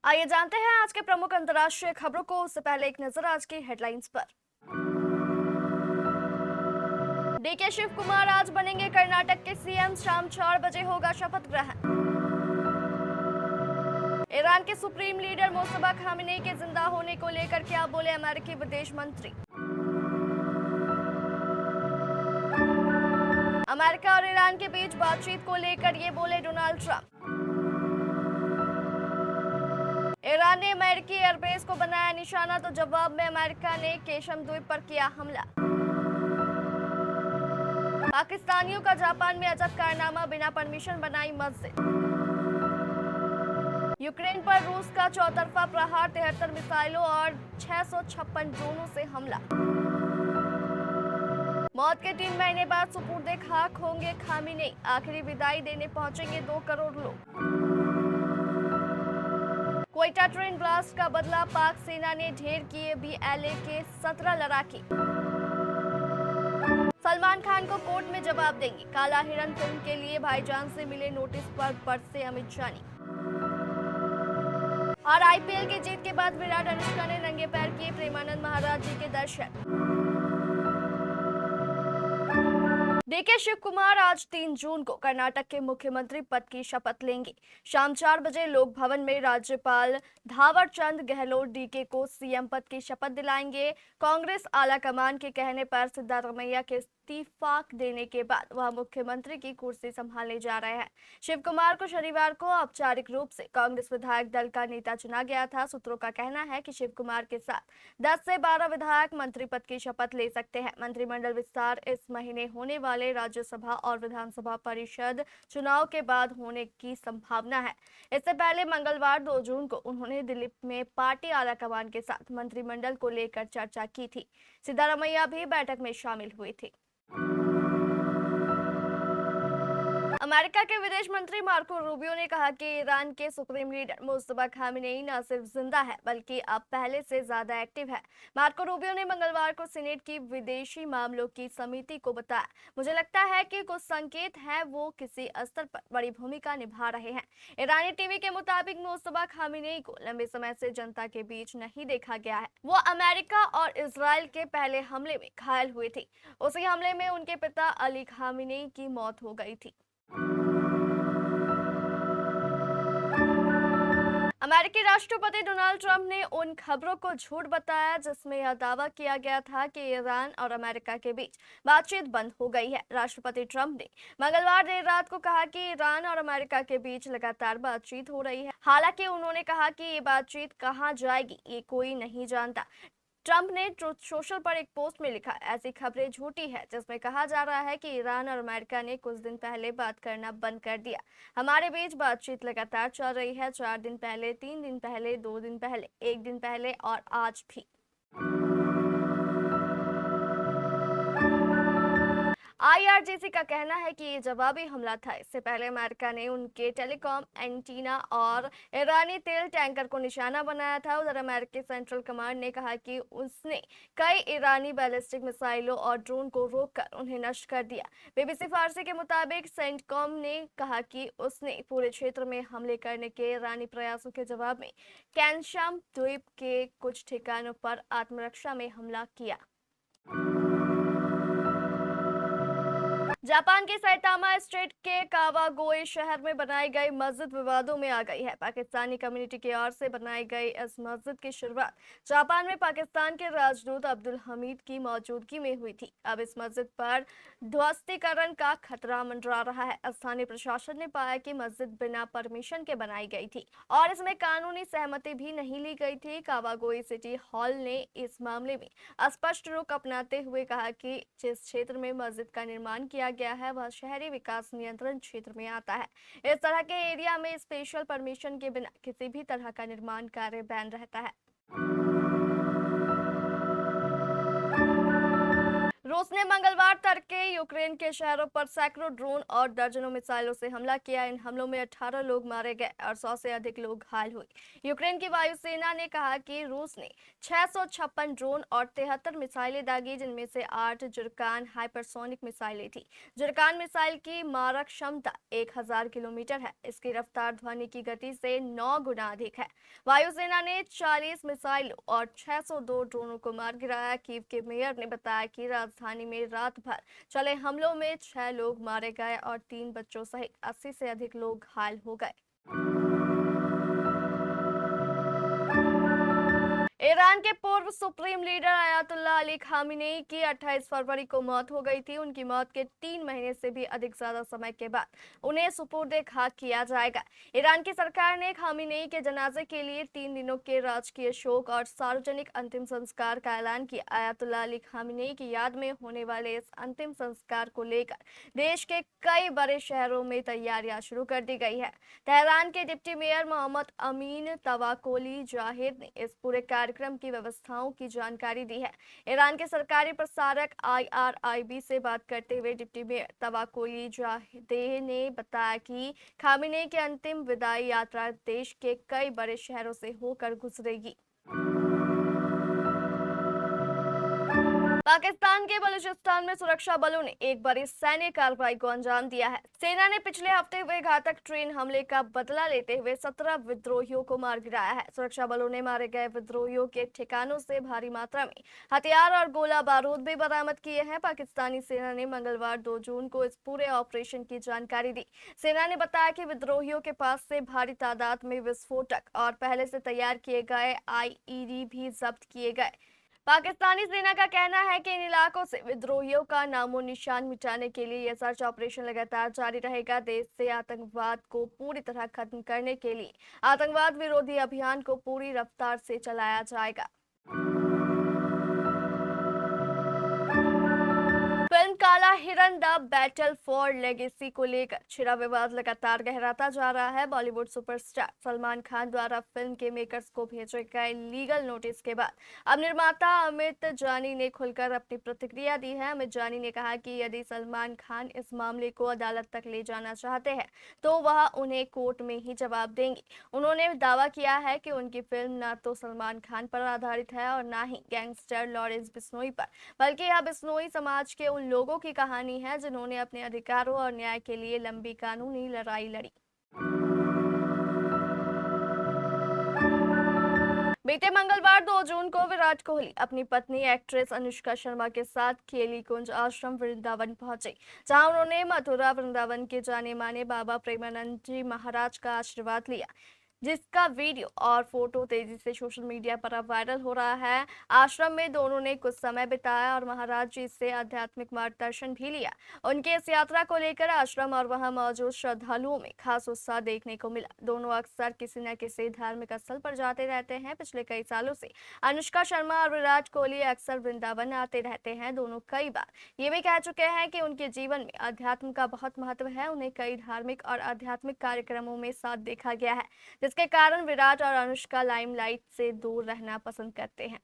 आइए जानते हैं आज के प्रमुख अंतर्राष्ट्रीय खबरों को। उससे पहले एक नजर आज की हेडलाइंस पर। डीके शिव कुमार आज बनेंगे कर्नाटक के सीएम। शाम 4 बजे होगा शपथ ग्रहण। ईरान के सुप्रीम लीडर मुस्तफा खामेनेई के जिंदा होने को लेकर क्या बोले अमेरिकी विदेश मंत्री। अमेरिका और ईरान के बीच बातचीत को लेकर ये बोले डोनाल्ड ट्रंप। ईरान ने अमेरिकी एयरबेस को बनाया निशाना, तो जवाब में अमेरिका ने केशम द्वीप पर किया हमला। पाकिस्तानियों का जापान में अजब कारनामा, बिना परमिशन बनाई मस्जिद। यूक्रेन पर रूस का चौतरफा प्रहार, 73 मिसाइलों और 656 ड्रोनों से हमला। मौत के 3 महीने बाद सुपुर्दे खाक होंगे खामेनेई, आखिरी विदाई देने पहुंचेंगे 2 करोड़ लोग। क्वेटा ट्रेन ब्लास्ट का बदला, पाक सेना ने ढेर किए बीएलए के 17 लड़ाके। सलमान खान को कोर्ट में जवाब देंगे, काला हिरन फिल्म के लिए भाईजान से मिले नोटिस पर बरसे अमित जानी। और आईपीएल की जीत के बाद विराट अनुष्का ने नंगे पैर किए प्रेमानंद महाराज जी के दर्शन। डीके शिव कुमार आज 3 जून को कर्नाटक के मुख्यमंत्री पद की शपथ लेंगे। शाम 4 बजे लोक भवन में राज्यपाल थावर चंद गहलोत डीके को सीएम पद की शपथ दिलाएंगे। कांग्रेस आलाकमान के कहने पर सिद्धारमैया के इस्तीफा देने के बाद वह मुख्यमंत्री की कुर्सी संभालने जा रहे हैं। शिव कुमार को शनिवार को औपचारिक रूप से कांग्रेस विधायक दल का नेता चुना गया था। सूत्रों का कहना है कि शिव कुमार के साथ 10 से 12 विधायक मंत्री पद की शपथ ले सकते हैं। मंत्रिमंडल विस्तार इस महीने होने वाले राज्यसभा और विधानसभा परिषद चुनाव के बाद होने की संभावना है। इससे पहले मंगलवार 2 जून को उन्होंने दिल्ली में पार्टी आलाकमान के साथ मंत्रिमंडल को लेकर चर्चा की थी। सिद्धारमैया भी बैठक में शामिल हुए थे। अमेरिका के विदेश मंत्री मार्को रूबियो ने कहा कि ईरान के सुप्रीम लीडर मुस्तफा खामेनेई न सिर्फ जिंदा है बल्कि अब पहले से ज्यादा एक्टिव है। मार्को रूबियो ने मंगलवार को सीनेट की विदेशी मामलों की समिति को बताया, मुझे लगता है कि कुछ संकेत हैं, वो किसी स्तर पर बड़ी भूमिका निभा रहे हैं। ईरानी टीवी के मुताबिक मुस्तफा खामेनेई को लंबे समय से जनता के बीच नहीं देखा गया है। वो अमेरिका और इजराइल के पहले हमले में घायल हुए थे। उसी हमले में उनके पिता अली खामेनेई की मौत हो गई थी। अमेरिकी राष्ट्रपति डोनाल्ड ट्रंप ने उन खबरों को झूठ बताया जिसमें यह दावा किया गया था कि ईरान और अमेरिका के बीच बातचीत बंद हो गई है। राष्ट्रपति ट्रंप ने मंगलवार देर रात को कहा कि ईरान और अमेरिका के बीच लगातार बातचीत हो रही है। हालांकि उन्होंने कहा कि ये बातचीत कहां जाएगी ये कोई नहीं जानता। ट्रंप ने ट्रुथ सोशल पर एक पोस्ट में लिखा, ऐसी खबरें झूठी है जिसमें कहा जा रहा है कि ईरान और अमेरिका ने कुछ दिन पहले बात करना बंद कर दिया। हमारे बीच बातचीत लगातार चल रही है, 4 दिन पहले, 3 दिन पहले, 2 दिन पहले, 1 दिन पहले और आज भी। आईआरजीसी का कहना है कि ये जवाबी हमला था। इससे पहले अमेरिका ने उनके टेलीकॉम एंटीना और ईरानी तेल टैंकर को निशाना बनाया था। उधर अमेरिकी सेंट्रल कमांड ने कहा कि उसने कई ईरानी बैलिस्टिक मिसाइलों और ड्रोन को रोककर उन्हें नष्ट कर दिया। बीबीसी फारसी के मुताबिक सेंटकॉम ने कहा कि उसने पूरे क्षेत्र में हमले करने के ईरानी प्रयासों के जवाब में केशम द्वीप के कुछ ठिकानों पर आत्मरक्षा में हमला किया। जापान के सैटामा स्टेट के कावागोई शहर में बनाई गई मस्जिद विवादों में आ गई है। पाकिस्तानी कम्युनिटी की ओर से बनाई गई इस मस्जिद की शुरुआत जापान में पाकिस्तान के राजदूत अब्दुल हमीद की मौजूदगी में हुई थी। अब इस मस्जिद पर ध्वस्तीकरण का खतरा मंडरा रहा है। स्थानीय प्रशासन ने पाया कि मस्जिद बिना परमिशन के बनाई गई थी और इसमें कानूनी सहमति भी नहीं ली गई थी। कावागोई सिटी हॉल ने इस मामले में स्पष्ट रुख अपनाते हुए कहा कि जिस क्षेत्र में मस्जिद का निर्माण किया गया है वह शहरी विकास नियंत्रण क्षेत्र में आता है। इस तरह के एरिया में स्पेशल परमिशन के बिना किसी भी तरह का निर्माण कार्य बैन रहता है। रूस ने मंगलवार तड़के यूक्रेन के शहरों पर सैकड़ों ड्रोन और दर्जनों मिसाइलों से हमला किया। इन हमलों में 18 लोग मारे गए और 100 से अधिक लोग घायल हुए। यूक्रेन की वायुसेना ने कहा कि रूस ने 656 ड्रोन और 73 मिसाइलें दागी, जिनमें से 8 जुरकान हाइपरसोनिक मिसाइलें थी। जुरकान मिसाइल की मारक क्षमता 1000 किलोमीटर है। इसकी रफ्तार ध्वनि की गति से 9 गुना अधिक है। वायुसेना ने 40 मिसाइलों और 602 ड्रोनों को मार गिराया। कीव के मेयर ने बताया कि राजधानी में रात भर चले हमलों में 6 लोग मारे गए और 3 बच्चों सहित 80 से अधिक लोग घायल हो गए। ईरान के पूर्व supreme leader Ayatollah Ali Khamenei की 28 फरवरी को मौत हो गई थी। उनकी मौत के 3 महीने से भी अधिक ज्यादा समय के बाद उन्हें सुपुर्द खाक किया जाएगा। ईरान की सरकार ने खामेनेई के जनाजे के लिए 3 दिनों के राजकीय शोक और सार्वजनिक अंतिम संस्कार का ऐलान किया। अयातुल्लाह अली खामेनेई की याद में होने वाले इस अंतिम संस्कार को लेकर देश के कई बड़े शहरों में तैयारियां शुरू कर दी गई है। तेहरान के डिप्टी मेयर मोहम्मद अमीन तवाकोली जाहिद ने इस पूरे कार्यक्रम की व्यवस्थाओं की जानकारी दी है। ईरान के सरकारी प्रसारक IRIB से बात करते हुए डिप्टी मेयर तवाकोली जाहिदेह ने बताया कि खामेनेई की अंतिम विदाई यात्रा देश के कई बड़े शहरों से होकर गुजरेगी। पाकिस्तान के बलूचिस्तान में सुरक्षा बलों ने एक बड़ी सैन्य कार्रवाई को अंजाम दिया है। सेना ने पिछले हफ्ते हुए घातक ट्रेन हमले का बदला लेते हुए 17 विद्रोहियों को मार गिराया है। सुरक्षा बलों ने मारे गए विद्रोहियों के ठिकानों से भारी मात्रा में हथियार और गोला बारूद भी बरामद किए हैं। पाकिस्तानी सेना ने मंगलवार 2 जून को इस पूरे ऑपरेशन की जानकारी दी। सेना ने बताया कि विद्रोहियों के पास से भारी तादाद में विस्फोटक और पहले से तैयार किए गए IED भी जब्त किए गए। पाकिस्तानी सेना का कहना है कि इन इलाकों से विद्रोहियों का नामो निशान मिटाने के लिए यह सर्च ऑपरेशन लगातार जारी रहेगा। देश से आतंकवाद को पूरी तरह खत्म करने के लिए आतंकवाद विरोधी अभियान को पूरी रफ्तार से चलाया जाएगा। फिल्म काला हिरन द बैटल फॉर लेगेसी को लेकर छिड़ा विवाद लगातार गहराता जा रहा है। बॉलीवुड सुपरस्टार सलमान खान द्वारा फिल्म के मेकर्स को भेजे गए लीगल नोटिस के बाद अब निर्माता अमित जानी ने खुलकर अपनी प्रतिक्रिया दी है। अमित जानी ने कहा कि यदि सलमान खान इस मामले को अदालत तक ले जाना चाहते हैं तो वह उन्हें कोर्ट में ही जवाब देंगे। उन्होंने दावा किया है कि उनकी फिल्म न तो सलमान खान पर आधारित है और न ही गैंगस्टर लॉरेंस बिश्नोई पर, बल्कि यह बिश्नोई समाज के उन लोगों की कहानी है जिन्होंने अपने अधिकारों और न्याय के लिए लंबी कानूनी लड़ाई लड़ी। बीते मंगलवार 2 जून को विराट कोहली अपनी पत्नी एक्ट्रेस अनुष्का शर्मा के साथ केली कुंज आश्रम वृंदावन पहुंचे, जहां उन्होंने मथुरा वृंदावन के जाने माने बाबा प्रेमानंद जी महाराज का आशीर्वाद लिया, जिसका वीडियो और फोटो तेजी से सोशल मीडिया पर अब वायरल हो रहा है। आश्रम में दोनों ने कुछ समय बिताया और महाराज जी से आध्यात्मिक मार्गदर्शन भी लिया। उनके इस यात्रा को लेकर आश्रम और वहां मौजूद श्रद्धालुओं में खास उत्साह देखने को मिला। दोनों अक्सर किसी न किसी धार्मिक स्थल पर जाते रहते हैं। पिछले कई सालों से अनुष्का शर्मा और विराट कोहली अक्सर वृंदावन आते रहते हैं। दोनों कई बार ये भी कह चुके हैं कि उनके जीवन में अध्यात्म का बहुत महत्व है। उन्हें कई धार्मिक और आध्यात्मिक कार्यक्रमों में साथ देखा गया है, जिसके कारण विराट और अनुष्का लाइमलाइट से दूर रहना पसंद करते हैं।